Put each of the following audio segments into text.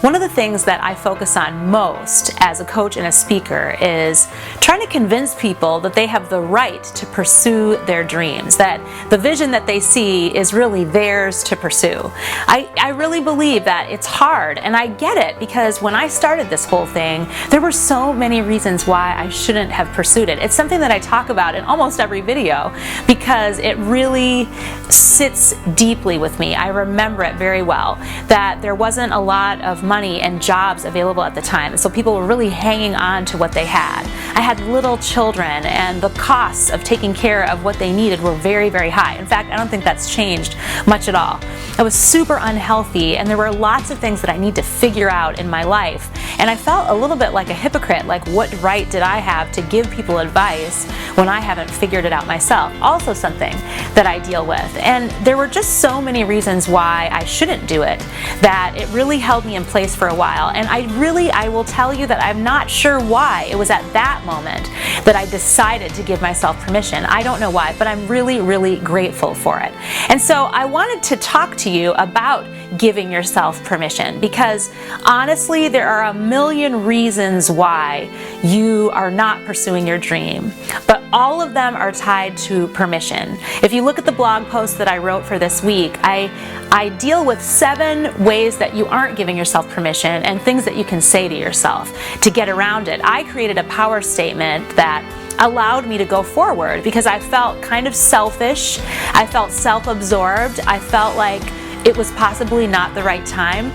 One of the things that I focus on most as a coach and a speaker is trying to convince people that they have the right to pursue their dreams, that the vision that they see is really theirs to pursue. I really believe that it's hard, and I get it, because when I started this whole thing, there were so many reasons why I shouldn't have pursued it. It's something that I talk about in almost every video because it really sits deeply with me. I remember it very well, that there wasn't a lot of money and jobs available at the time, so people were really hanging on to what they had. I had little children, and the costs of taking care of what they needed were very, very high. In fact, I don't think that's changed much at all. I was super unhealthy, and there were lots of things that I need to figure out in my life, and I felt a little bit like a hypocrite, like what right did I have to give people advice when I haven't figured it out myself? Also something that I deal with. And there were just so many reasons why I shouldn't do it that it really held me in place for a while. And I will tell you that I'm not sure why it was at that moment that I decided to give myself permission. I don't know why, but I'm really, really grateful for it. And so I wanted to talk to you about giving yourself permission, because honestly, there are a million reasons why you are not pursuing your dream, but all of them are tied to permission. If you look at the blog post that I wrote for this week, I deal with 7 ways that you aren't giving yourself permission and things that you can say to yourself to get around it. I created a power statement that allowed me to go forward because I felt kind of selfish, I felt self-absorbed, I felt like it was possibly not the right time.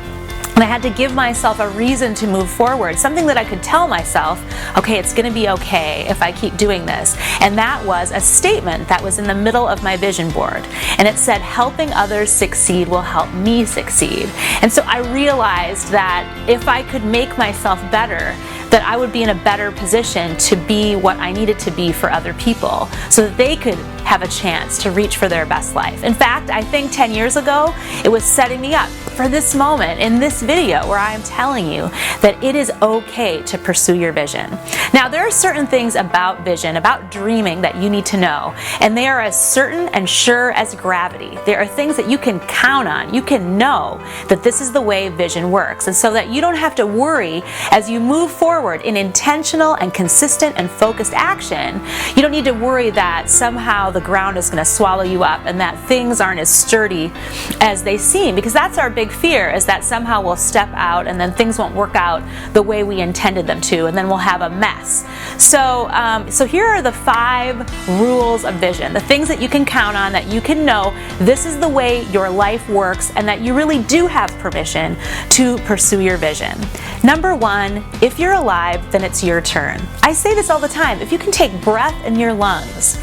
And I had to give myself a reason to move forward, something that I could tell myself, okay, it's going to be okay if I keep doing this. And that was a statement that was in the middle of my vision board. And it said, helping others succeed will help me succeed. And so I realized that if I could make myself better, that I would be in a better position to be what I needed to be for other people so that they could have a chance to reach for their best life. In fact, I think 10 years ago, it was setting me up for this moment in this video where I am telling you that it is okay to pursue your vision. Now, there are certain things about vision, about dreaming, that you need to know, and they are as certain and sure as gravity. There are things that you can count on. You can know that this is the way vision works, and so that you don't have to worry as you move forward in intentional and consistent and focused action. You don't need to worry that somehow the ground is going to swallow you up and that things aren't as sturdy as they seem, because that's our big fear, is that somehow we'll step out and then things won't work out the way we intended them to, and then we'll have a mess. So here are the 5 rules of vision, the things that you can count on, that you can know this is the way your life works, and that you really do have permission to pursue your vision. Number 1, if you're alive, then it's your turn. I say this all the time. If you can take breath in your lungs,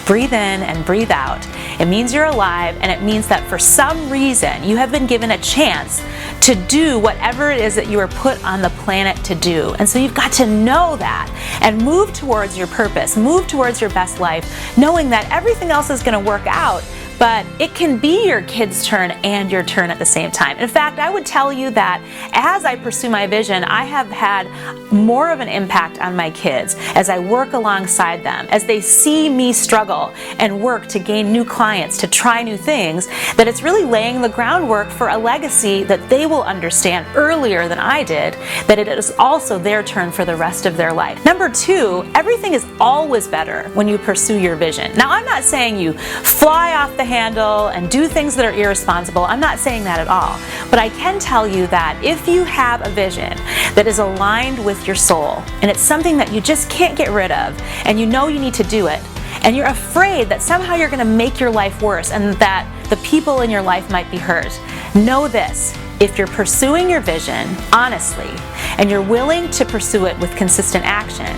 breathe in and breathe out, it means you're alive, and it means that for some reason you have been given a chance to do whatever it is that you were put on the planet to do. And so you've got to know that and move towards your purpose, move towards your best life, knowing that everything else is going to work out, but it can be your kid's turn and your turn at the same time. In fact, I would tell you that as I pursue my vision, I have had more of an impact on my kids as I work alongside them, as they see me struggle and work to gain new clients, to try new things, that it's really laying the groundwork for a legacy that they will understand earlier than I did, that it is also their turn for the rest of their life. Number 2, everything is always better when you pursue your vision. Now, I'm not saying you fly off the handle and do things that are irresponsible. I'm not saying that at all. But I can tell you that if you have a vision that is aligned with your soul, and it's something that you just can't get rid of, and you know you need to do it, and you're afraid that somehow you're going to make your life worse and that the people in your life might be hurt, know this: if you're pursuing your vision honestly and you're willing to pursue it with consistent action,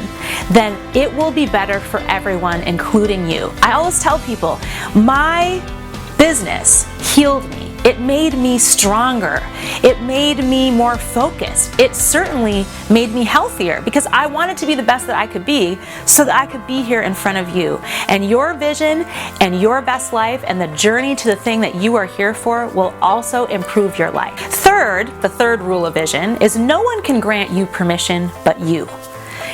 then it will be better for everyone, including you. I always tell people, my business healed me. It made me stronger. It made me more focused. It certainly made me healthier because I wanted to be the best that I could be so that I could be here in front of you. And your vision and your best life and the journey to the thing that you are here for will also improve your life. The third rule of vision is no one can grant you permission but you.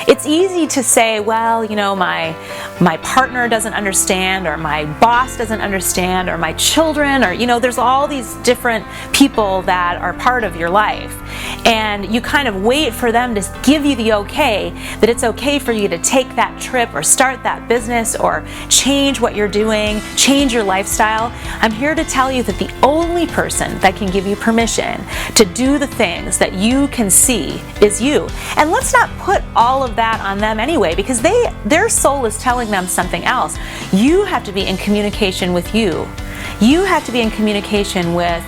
It's easy to say, well, you know, my my partner doesn't understand, or my boss doesn't understand, or my children, or there's all these different people that are part of your life. And you kind of wait for them to give you the okay, that it's okay for you to take that trip or start that business or change what you're doing, change your lifestyle. I'm here to tell you that the only person that can give you permission to do the things that you can see is you. And let's not put all of that on them anyway, because their soul is telling them something else. You have to be in communication with you. You have to be in communication with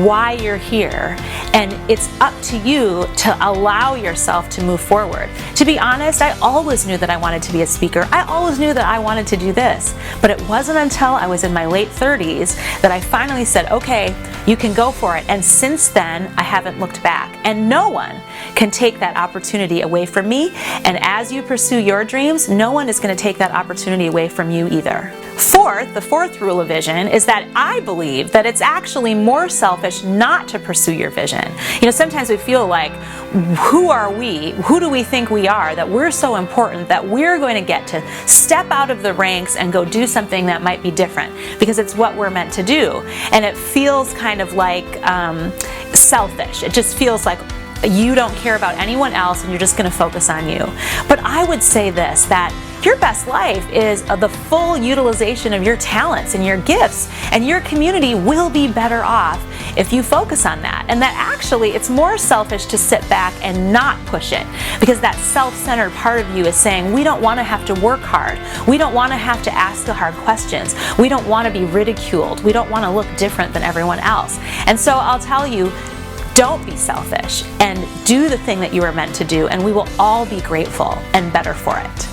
why you're here, and it's up to you to allow yourself to move forward. To be honest, I always knew that I wanted to be a speaker. I always knew that I wanted to do this, but it wasn't until I was in my late 30s that I finally said, okay, you can go for it. And since then, I haven't looked back, and no one can take that opportunity away from me. And as you pursue your dreams, no one is going to take that opportunity away from you either. The fourth rule of vision is that I believe that it's actually more selfish not to pursue your vision. Sometimes we feel like, who are we? Who do we think we are? That we're so important that we're going to get to step out of the ranks and go do something that might be different because it's what we're meant to do. And it feels kind of like selfish. It just feels like you don't care about anyone else and you're just going to focus on you. But I would say this, that your best life is the full utilization of your talents and your gifts, and your community will be better off if you focus on that. And that actually it's more selfish to sit back and not push it, because that self-centered part of you is saying, we don't want to have to work hard. We don't want to have to ask the hard questions. We don't want to be ridiculed. We don't want to look different than everyone else. And so I'll tell you, don't be selfish and do the thing that you are meant to do, and we will all be grateful and better for it.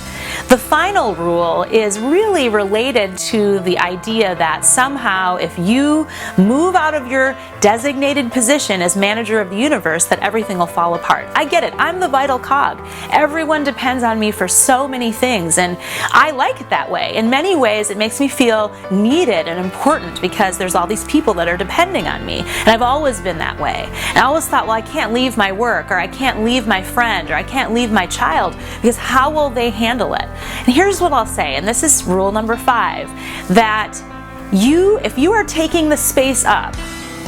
The final rule is really related to the idea that somehow if you move out of your designated position as manager of the universe, that everything will fall apart. I get it. I'm the vital cog. Everyone depends on me for so many things, and I like it that way. In many ways, it makes me feel needed and important because there's all these people that are depending on me, and I've always been that way. And I always thought, well, I can't leave my work, or I can't leave my friend, or I can't leave my child, because how will they handle it? And here's what I'll say, and this is rule number 5, that if you are taking the space up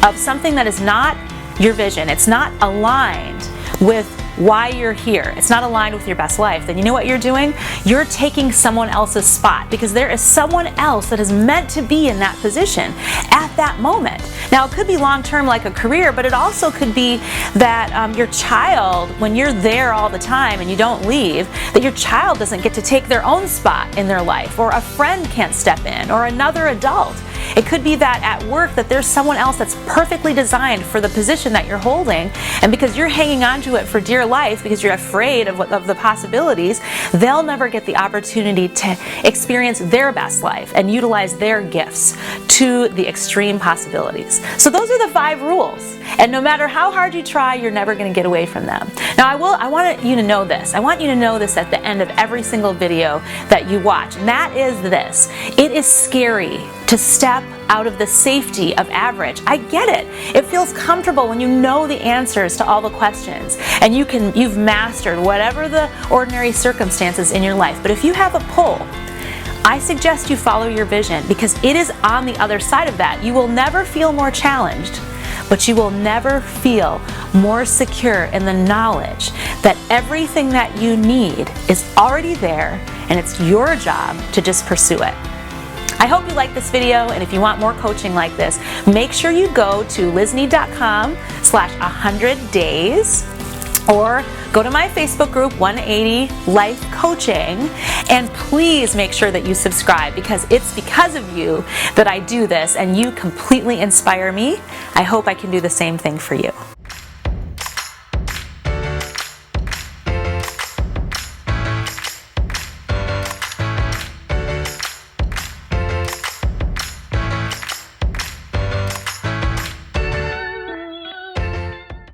of something that is not your vision, it's not aligned with why you're here, it's not aligned with your best life, then you know what you're doing? You're taking someone else's spot, because there is someone else that is meant to be in that position at that moment. Now, it could be long-term like a career, but it also could be that your child, when you're there all the time and you don't leave, that your child doesn't get to take their own spot in their life, or a friend can't step in, or another adult. It could be that at work that there's someone else that's perfectly designed for the position that you're holding, and because you're hanging on to it for dear life because you're afraid of the possibilities, they'll never get the opportunity to experience their best life and utilize their gifts to the extreme possibilities. So those are the 5 rules, and no matter how hard you try, you're never going to get away from them. Now I want you to know this. I want you to know this at the end of every single video that you watch, and that is this. It is scary to step out of the safety of average. I get it. It feels comfortable when you know the answers to all the questions and you've mastered whatever the ordinary circumstances in your life. But if you have a pull, I suggest you follow your vision, because it is on the other side of that. You will never feel more challenged, but you will never feel more secure in the knowledge that everything that you need is already there, and it's your job to just pursue it. I hope you like this video, and if you want more coaching like this, make sure you go to lizneed.com/100days, or go to my Facebook group, 180 Life Coaching, and please make sure that you subscribe, because it's because of you that I do this, and you completely inspire me. I hope I can do the same thing for you.